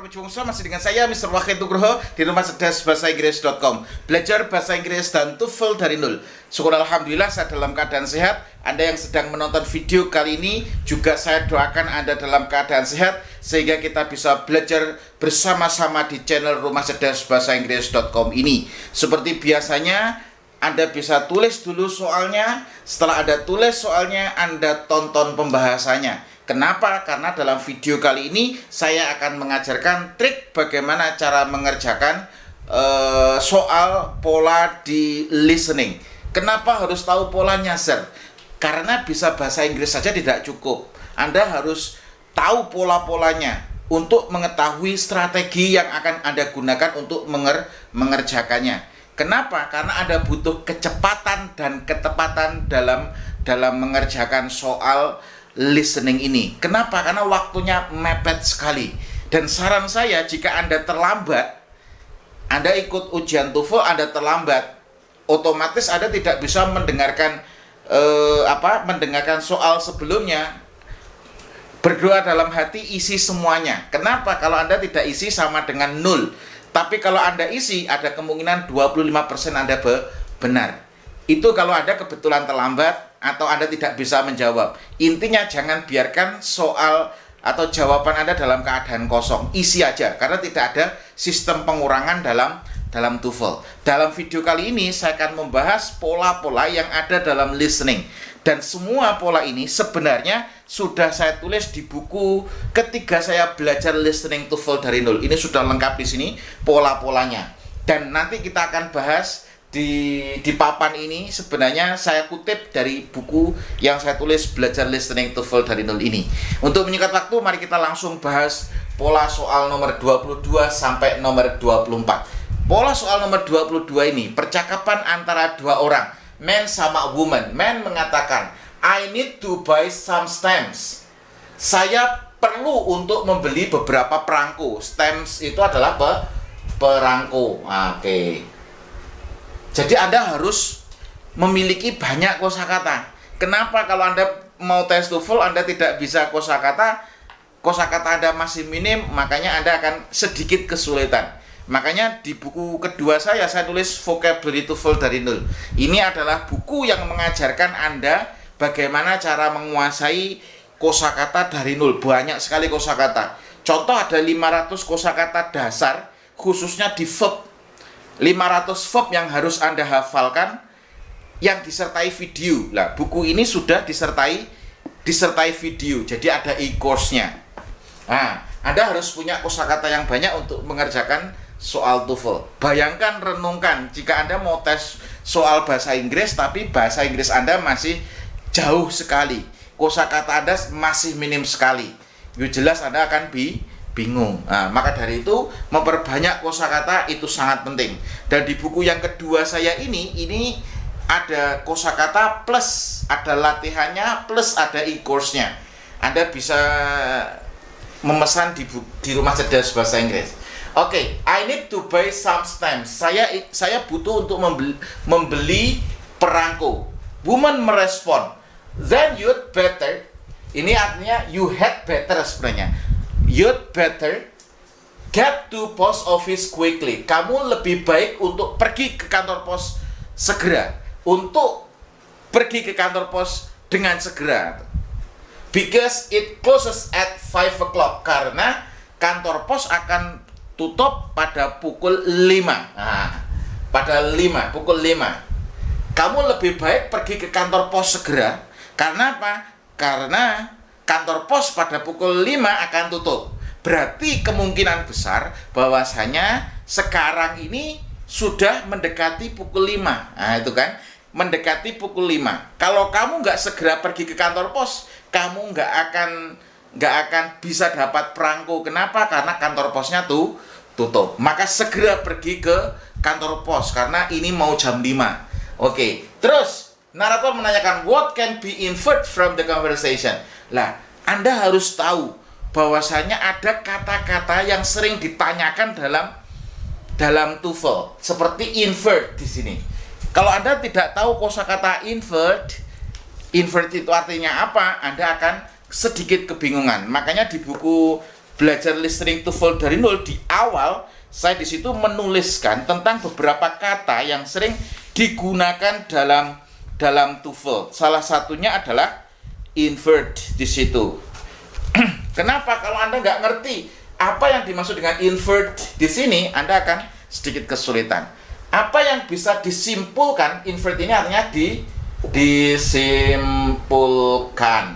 Perjuangan masih dengan saya Mr. Wahid Nugroho di rumah cerdas bahasa Inggris.com. Belajar bahasa Inggris dan TOEFL dari nol. Syukur alhamdulillah saya dalam keadaan sehat. Anda yang sedang menonton video kali ini juga saya doakan Anda dalam keadaan sehat sehingga kita bisa belajar bersama-sama di channel rumah cerdas bahasa Inggris.com ini. Seperti biasanya Anda bisa tulis dulu soalnya. Setelah Anda tulis soalnya, Anda tonton pembahasannya. Kenapa? Karena dalam video kali ini saya akan mengajarkan trik bagaimana cara mengerjakan soal pola di listening. Kenapa harus tahu polanya, Sir? Karena bisa bahasa Inggris saja tidak cukup. Anda harus tahu pola-polanya untuk mengetahui strategi yang akan Anda gunakan untuk mengerjakannya. Kenapa? Karena Anda butuh kecepatan dan ketepatan dalam mengerjakan soal listening ini. Kenapa? Karena waktunya mepet sekali. Dan saran saya, jika Anda terlambat, Anda ikut ujian TOEFL, Anda terlambat, otomatis Anda tidak bisa mendengarkan mendengarkan soal sebelumnya. Berdoa dalam hati, isi semuanya. Kenapa? Kalau Anda tidak isi sama dengan 0. Tapi kalau Anda isi, ada kemungkinan 25% Anda benar. Itu kalau Anda kebetulan terlambat atau Anda tidak bisa menjawab. Intinya jangan biarkan soal atau jawaban Anda dalam keadaan kosong. Isi aja, karena tidak ada sistem pengurangan dalam TOEFL. Dalam video kali ini saya akan membahas pola-pola yang ada dalam listening. Dan semua pola ini sebenarnya sudah saya tulis di buku ketika saya belajar listening TOEFL dari nol. Ini sudah lengkap di sini pola-polanya. Dan nanti kita akan bahas di papan ini. Sebenarnya saya kutip dari buku yang saya tulis belajar listening TOEFL dari nol ini. Untuk menyingkat waktu, mari kita langsung bahas pola soal nomor 22 sampai nomor 24. Pola soal nomor 22 ini percakapan antara dua orang, man sama woman. Man mengatakan, I need to buy some stamps. Saya perlu untuk membeli beberapa perangko. Stamps itu adalah perangko. Oke. Jadi Anda harus memiliki banyak kosakata. Kenapa kalau Anda mau tes TOEFL Anda tidak bisa kosakata Anda masih minim, makanya Anda akan sedikit kesulitan. Makanya di buku kedua saya tulis vocabulary TOEFL dari nol. Ini adalah buku yang mengajarkan Anda bagaimana cara menguasai kosakata dari nol. Banyak sekali kosakata. Contoh ada 500 kosakata dasar khususnya di verb. 500 verb yang harus Anda hafalkan yang disertai video. Nah, buku ini sudah disertai video. Jadi ada e-course-nya. Nah, Anda harus punya kosakata yang banyak untuk mengerjakan soal TOEFL. Bayangkan, renungkan jika Anda mau tes soal bahasa Inggris tapi bahasa Inggris Anda masih jauh sekali. Kosakata Anda masih minim sekali. Ya jelas Anda akan bingung. Nah, maka dari itu memperbanyak kosakata itu sangat penting. Dan di buku yang kedua saya ini ada kosakata plus ada latihannya plus ada e-course-nya. Anda bisa memesan di rumah cerdas bahasa Inggris. Oke, I need to buy some stamps. Saya butuh untuk membeli perangko. Woman merespon, then you'd better. Ini artinya you had better sebenarnya. You'd better get to post office quickly. Kamu lebih baik untuk pergi ke kantor pos segera. Untuk pergi ke kantor pos dengan segera. Because it closes at 5 o'clock. Karena kantor pos akan tutup pada pukul 5. Nah, pukul 5. Kamu lebih baik pergi ke kantor pos segera. Karena apa? Karena kantor pos pada pukul 5 akan tutup. Berarti kemungkinan besar bahwasanya sekarang ini sudah mendekati pukul 5. Nah, itu kan, mendekati pukul 5. Kalau kamu nggak segera pergi ke kantor pos, kamu nggak akan bisa dapat perangko. Kenapa? Karena kantor posnya tutup. Maka segera pergi ke kantor pos karena ini mau jam 5. Oke. Terus narator menanyakan, what can be inferred from the conversation? Lah, Anda harus tahu bahwasanya ada kata-kata yang sering ditanyakan dalam TOEFL, seperti invert di sini. Kalau Anda tidak tahu kosakata invert itu artinya apa, Anda akan sedikit kebingungan. Makanya di buku belajar listening TOEFL dari nol, di awal saya di situ menuliskan tentang beberapa kata yang sering digunakan dalam TOEFL. Salah satunya adalah invert di situ. Kenapa? Kalau Anda nggak ngerti apa yang dimaksud dengan invert di sini, Anda akan sedikit kesulitan. Apa yang bisa disimpulkan, invert ini artinya disimpulkan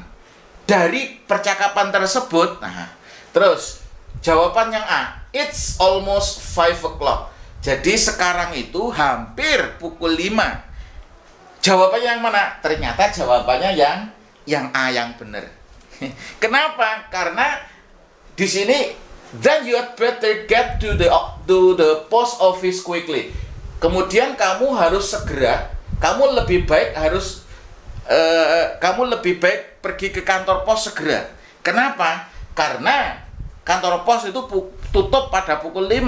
dari percakapan tersebut. Nah, terus jawaban yang A, it's almost 5 o'clock. Jadi sekarang itu hampir pukul 5. Jawabannya yang mana? Ternyata jawabannya yang A yang benar. Kenapa? Karena di sini then you had better get to the post office quickly. Kemudian kamu harus segera, kamu lebih baik pergi ke kantor pos segera. Kenapa? Karena kantor pos itu tutup pada pukul 5.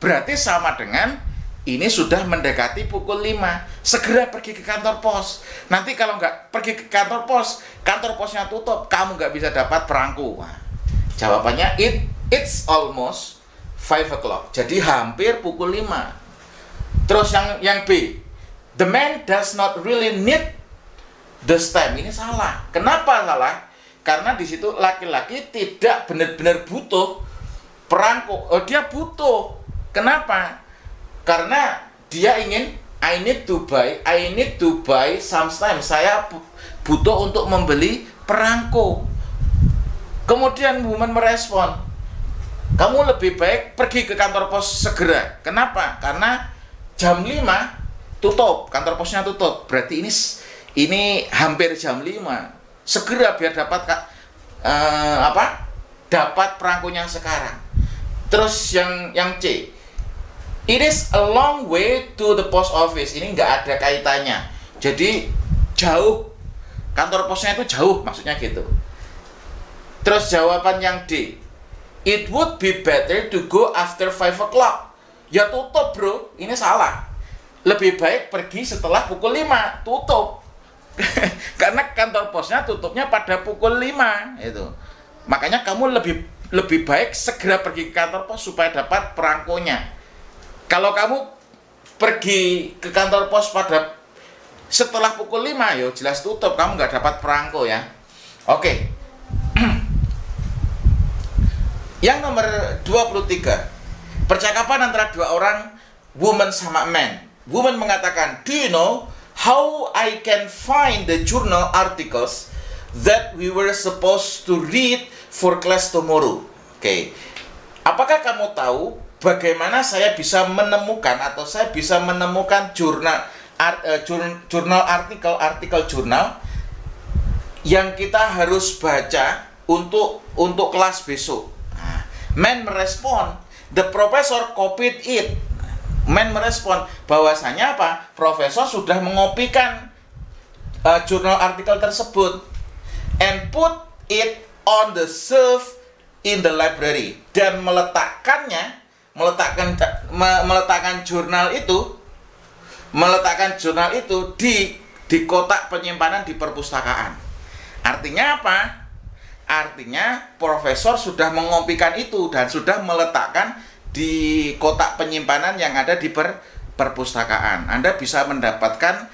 Berarti sama dengan ini sudah mendekati pukul 5. Segera pergi ke kantor pos. Nanti kalau nggak pergi ke kantor posnya tutup, kamu nggak bisa dapat perangko. Wah, jawabannya it's almost 5 o'clock. Jadi hampir pukul 5. Terus yang B, the man does not really need the stamp. Ini salah. Kenapa salah? Karena di situ laki-laki tidak benar-benar butuh perangko. Dia butuh. Kenapa? Karena dia ingin I need to buy some stamp. Saya butuh untuk membeli perangko. Kemudian woman merespon, kamu lebih baik pergi ke kantor pos segera. Kenapa? Karena jam 5 tutup, kantor posnya tutup. Berarti ini hampir jam 5. Segera biar dapat dapat perangkonya sekarang. Terus yang C, it is a long way to the post office. Ini nggak ada kaitannya. Jadi jauh, kantor posnya itu jauh, maksudnya gitu. Terus jawaban yang D, it would be better to go after 5 o'clock. Ya tutup bro, ini salah. Lebih baik pergi setelah pukul 5, tutup. Karena kantor posnya tutupnya pada pukul 5 itu. Makanya kamu lebih baik segera pergi ke kantor pos supaya dapat perangkonya. Kalau kamu pergi ke kantor pos pada setelah pukul 5, yo jelas tutup, kamu nggak dapat perangko ya. Oke. Yang nomor 23, percakapan antara dua orang, woman sama man. Woman mengatakan, do you know how I can find the journal articles that we were supposed to read for class tomorrow? Oke. Apakah kamu tahu bagaimana saya bisa menemukan atau saya bisa menemukan jurnal artikel jurnal yang kita harus baca untuk kelas besok? Nah, man merespon, the professor copied it. Man merespon bahwasanya apa? Profesor sudah mengopikan jurnal artikel tersebut and put it on the shelf in the library, dan meletakkan jurnal itu di kotak penyimpanan di perpustakaan. Artinya apa? Artinya profesor sudah mengopikan itu dan sudah meletakkan di kotak penyimpanan yang ada di perpustakaan. Anda bisa mendapatkan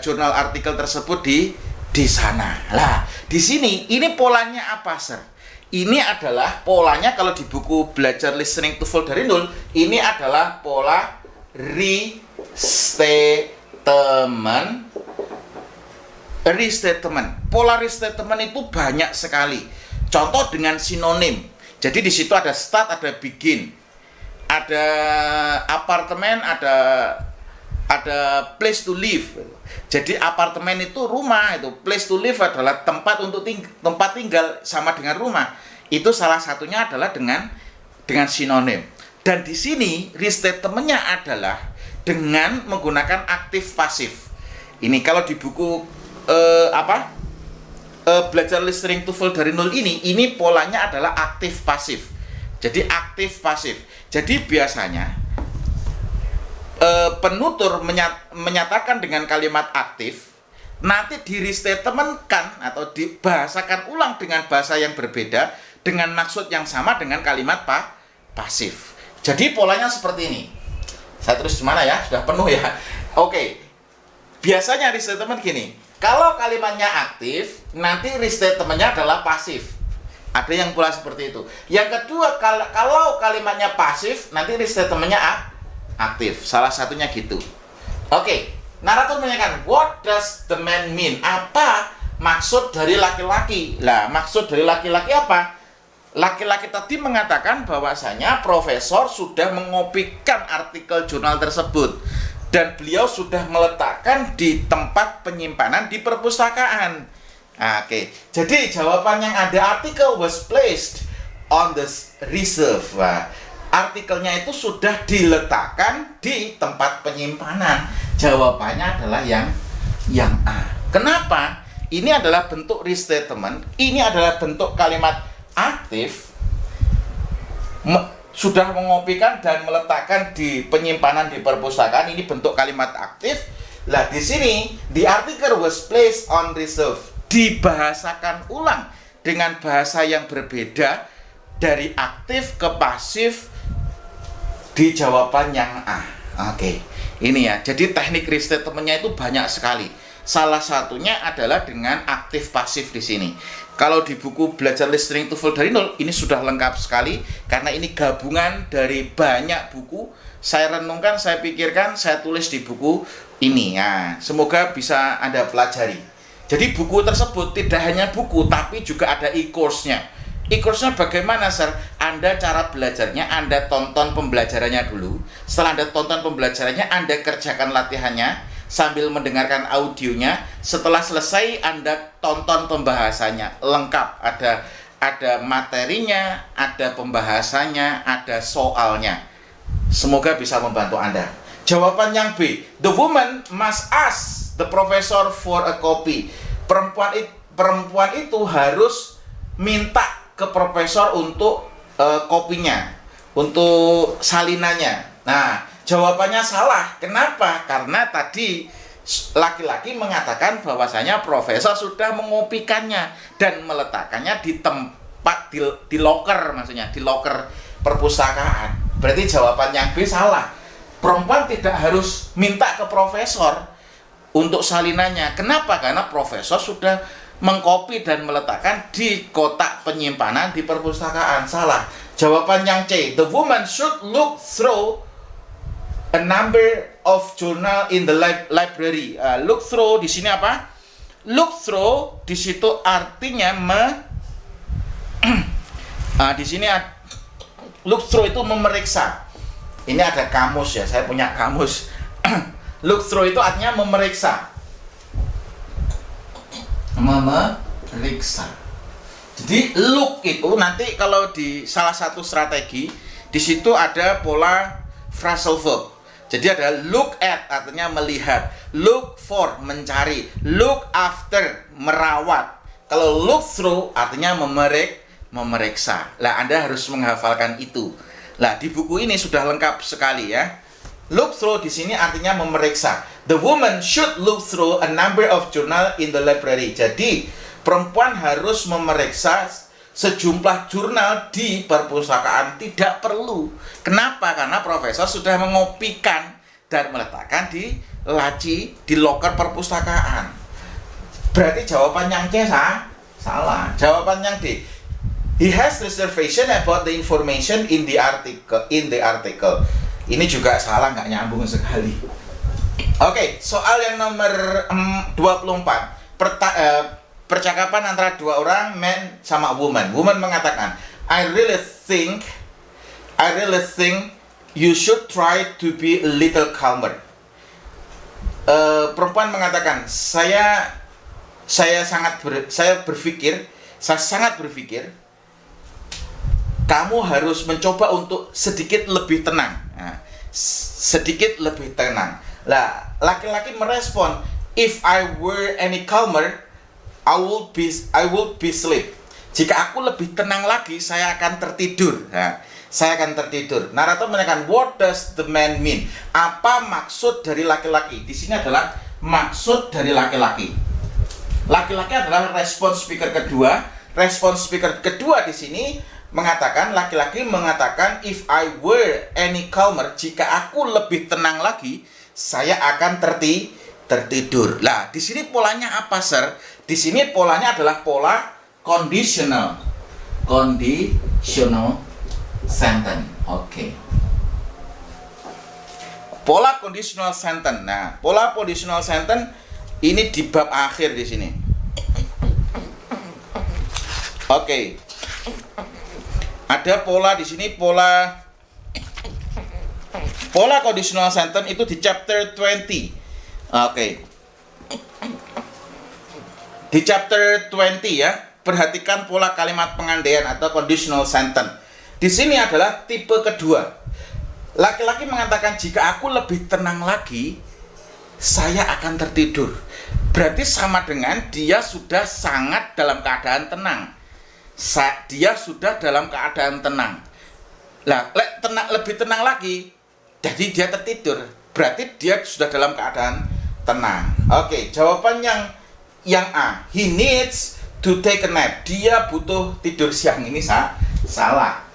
jurnal artikel tersebut di sana. Lah, di sini ini polanya apa, Sir? Ini adalah polanya kalau di buku belajar listening TOEFL dari nol, ini adalah pola restatement. Pola restatement itu banyak sekali. Contoh dengan sinonim. Jadi di situ ada start, ada begin, ada apartemen, ada place to live. Jadi apartemen itu rumah, itu place to live adalah tempat tinggal, sama dengan rumah. Itu salah satunya adalah dengan sinonim. Dan di sini restatement-nya adalah dengan menggunakan aktif pasif. Ini kalau di buku belajar listening TOEFL dari nol ini polanya adalah aktif pasif. Jadi aktif pasif. Jadi biasanya penutur menyatakan dengan kalimat aktif, nanti di restatement-kan atau dibahasakan ulang dengan bahasa yang berbeda dengan maksud yang sama dengan kalimat pasif. Jadi polanya seperti ini. Saya tulis di mana ya? Sudah penuh ya. Oke. Biasanya restatement gini. Kalau kalimatnya aktif, nanti restatementnya adalah pasif. Ada yang pula seperti itu. Yang kedua, kalau kalimatnya pasif, nanti restatementnya aktif. Salah satunya gitu. Oke. Narator menanyakan, what does the man mean? Apa maksud dari laki-laki? Lah, maksud dari laki-laki apa? Laki-laki tadi mengatakan bahwasanya profesor sudah mengopikan artikel jurnal tersebut dan beliau sudah meletakkan di tempat penyimpanan di perpustakaan. Oke. Jadi jawaban yang ada artikel was placed on the reserve. Wah, artikelnya itu sudah diletakkan di tempat penyimpanan. Jawabannya adalah yang A. Kenapa? Ini adalah bentuk restatement. Ini adalah bentuk kalimat aktif. Sudah mengopikan dan meletakkan di penyimpanan di perpustakaan. Ini bentuk kalimat aktif. Lah di sini the article was placed on reserve. Dibahasakan ulang dengan bahasa yang berbeda dari aktif ke pasif di jawaban yang A. Oke. Ini ya. Jadi teknik restatementnya itu banyak sekali. Salah satunya adalah dengan aktif pasif di sini. Kalau di buku Belajar Listening TOEFL dari Nol, ini sudah lengkap sekali karena ini gabungan dari banyak buku. Saya renungkan, saya pikirkan, saya tulis di buku ini. Nah, semoga bisa Anda pelajari. Jadi buku tersebut tidak hanya buku, tapi juga ada e-course-nya. E-course-nya bagaimana, Sir? Anda cara belajarnya, Anda tonton pembelajarannya dulu. Setelah Anda tonton pembelajarannya, Anda kerjakan latihannya sambil mendengarkan audionya. Setelah selesai, Anda tonton pembahasannya. Lengkap, ada materinya, ada pembahasannya, ada soalnya. Semoga bisa membantu Anda. Jawaban yang B. The woman must ask the professor for a copy. Perempuan itu harus minta ke profesor untuk kopinya, untuk salinannya. Nah, jawabannya salah. Kenapa? Karena tadi laki-laki mengatakan bahwasanya profesor sudah mengopikannya dan meletakkannya di tempat di loker, maksudnya di loker perpustakaan. Berarti jawaban yang B salah. Perempuan tidak harus minta ke profesor untuk salinannya. Kenapa? Karena profesor sudah mengkopi dan meletakkan di kotak penyimpanan di perpustakaan. Salah. Jawaban yang C. The woman should look through a number of journal in the library. Look through di sini apa? Look through di situ artinya di sini look through itu memeriksa. Ini ada kamus ya. Saya punya kamus. Look through itu artinya memeriksa. Memeriksa. Jadi look itu nanti kalau di salah satu strategi di situ ada pola phrasal verb. Jadi ada look at artinya melihat, look for mencari, look after merawat. Kalau look through artinya memeriksa. Lah Anda harus menghafalkan itu. Lah di buku ini sudah lengkap sekali ya. Look through di sini artinya memeriksa. The woman should look through a number of journal in the library. Jadi, perempuan harus memeriksa sejumlah jurnal di perpustakaan. Tidak perlu. Kenapa? Karena profesor sudah mengopikan dan meletakkan di laci, di loker perpustakaan. Berarti jawaban yang C salah. Jawaban yang D. He has reservation about the information in the article. Ini juga salah, nggak nyambung sekali. Oke, soal yang nomor 24. Percakapan antara dua orang, man sama woman. Woman mengatakan, I really think you should try to be a little calmer. Perempuan mengatakan, saya sangat berpikir kamu harus mencoba untuk sedikit lebih tenang. Nah, sedikit lebih tenang. Lah, laki-laki merespon, if I were any calmer, I would be sleep. Jika aku lebih tenang lagi, saya akan tertidur. Nah, saya akan tertidur. Narator menanyakan, what does the man mean? Apa maksud dari laki-laki? Di sini adalah maksud dari laki-laki. Laki-laki adalah respon speaker kedua Respon speaker kedua di sini mengatakan, laki-laki mengatakan, if I were any calmer, jika aku lebih tenang lagi, saya akan tertidur. Lah, di sini polanya apa, Sir? Di sini polanya adalah pola conditional sentence. Oke. Pola conditional sentence. Nah, pola conditional sentence ini di bab akhir di sini. Oke. Ada pola di sini, pola conditional sentence itu di chapter 20. Oke. Di chapter 20 ya, perhatikan pola kalimat pengandaian atau conditional sentence. Di sini adalah tipe kedua. Laki-laki mengatakan, jika aku lebih tenang lagi, saya akan tertidur. Berarti sama dengan dia sudah sangat dalam keadaan tenang. Dia sudah dalam keadaan tenang. Lah, lebih tenang lagi, jadi dia tertidur. Berarti dia sudah dalam keadaan tenang. Oke, jawaban yang A. He needs to take a nap. Dia butuh tidur siang. Ini salah.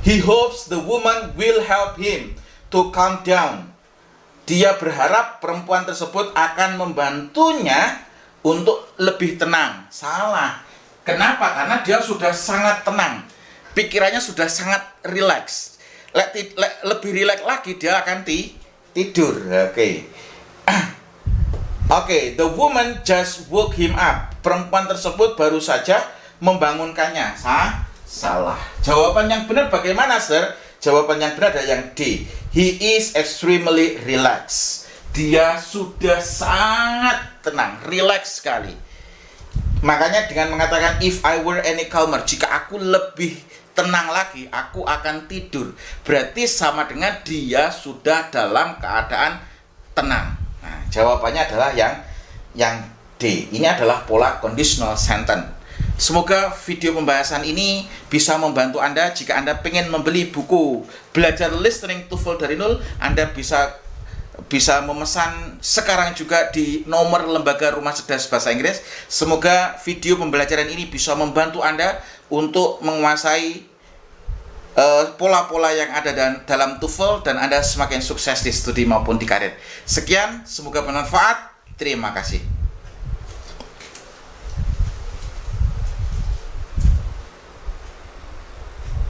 He hopes the woman will help him to calm down. Dia berharap perempuan tersebut akan membantunya untuk lebih tenang. Salah. Kenapa? Karena dia sudah sangat tenang. Pikirannya sudah sangat rileks. Lebih rileks lagi dia akan tidur. Oke. Oke, the woman just woke him up. Perempuan tersebut baru saja membangunkannya. Salah. Jawaban yang benar bagaimana, Sir? Jawaban yang benar adalah yang D. He is extremely relaxed. Dia sudah sangat tenang, rileks sekali. Makanya dengan mengatakan if I were any calmer, jika aku lebih tenang lagi, aku akan tidur. Berarti sama dengan dia sudah dalam keadaan tenang. Nah, jawabannya adalah yang D. Ini adalah pola conditional sentence. Semoga video pembahasan ini bisa membantu Anda. Jika Anda ingin membeli buku Belajar Listening TOEFL dari Nol, Anda bisa memesan sekarang juga di nomor Lembaga Rumah Cerdas Bahasa Inggris. Semoga video pembelajaran ini bisa membantu Anda untuk menguasai pola-pola yang ada dalam TOEFL dan Anda semakin sukses di studi maupun di karir. Sekian, semoga bermanfaat. Terima kasih.